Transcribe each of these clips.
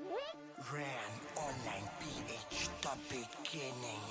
Ran Online PH, the beginning.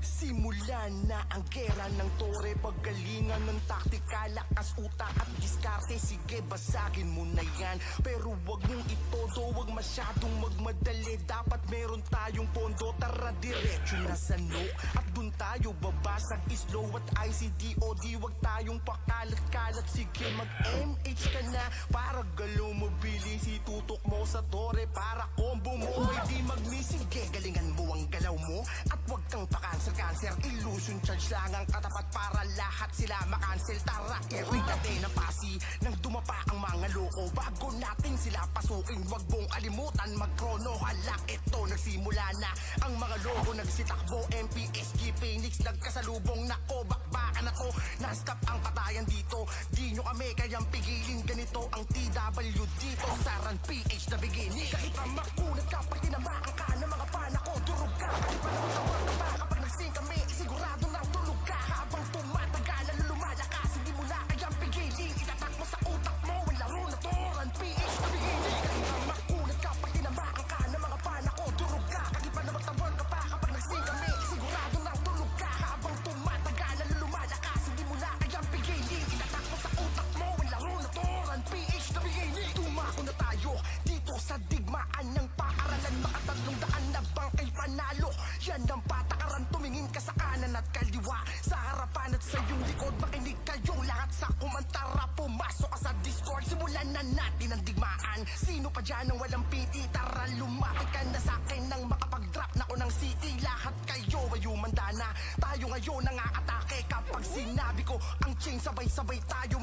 Simulan na ang gera ng tore, paggalingan ng taktika, lakas utak at diskarte. Sige, basagin mo na yan, pero wag mong itodo, wag masyadong magmadali. Dapat meron tayong pondo, tara diretso na sa nook at dun tayo babasag. Slow at ICDOD, wag tayong pakalat-kalat. Sige, mag-MH ka na para galaw mabilis. Itutok mo sa tore para combo mo hindi mag-miss. Sige, galingan mo ang galaw mo at wag kang pakanser-kanser. Illusion charge lang ang katapat para lahat sila makancel. Tara, i-ring natin ang pasi nang dumapa ang mga loko. Bago natin sila pasukin, wag mong alimutan mag-chrono. Hala, eto, nagsimula na ang mga logo. Nagsitakbo, MPSG, Phoenix, nagkasalubong. Nako, bakbakan ako, non-stop ang patayan dito. Di nyo kami kayang pigilin, ganito ang TW dito. Saran PH na beginning. Kahit pa makunat ka, pag tinamaan ka ng mga fan ako, durog ka. Kahit pa nakatawag ka pa, kapag nagsing kami, sigurado na tulog ka. Habang tumatagal, lalo lumalakas, hindi mo na kayang pigilin. Itatak mo sa utak mo, ang laro na to, Ran PH na beginning. Kahit pa makunat ka, pag tinamaan ka ng mga fan ako, durog ka. Kahit pa nakatawag ka pa, kapag nagsing kami, sigurado na tulog ka. Habang tumatagal, lalo lumalakas, hindi mo na kayang pigilin. Itatak mo sa utak mo, ang laro na to, Ran PH na beginning. Tumako na tayo dito sa digmaan ng paaralan. Makatatlong daan na bang kay panalo? Yan ang patakaran, tumingin ka sa kanan at kaliwa, sa harapan at sa iyong likod. Makinig kayong lahat sa kumantara, pumasok ka sa Discord. Simulan na natin ang digmaan. Sino pa dyan ang walang piti? Tara, lumapit ka na sa akin nang makapag-drop na ko ng city. Lahat kayo ay umanda na, tayo ngayon ang aatake. Kapag sinabi ko ang chain, sabay-sabay tayo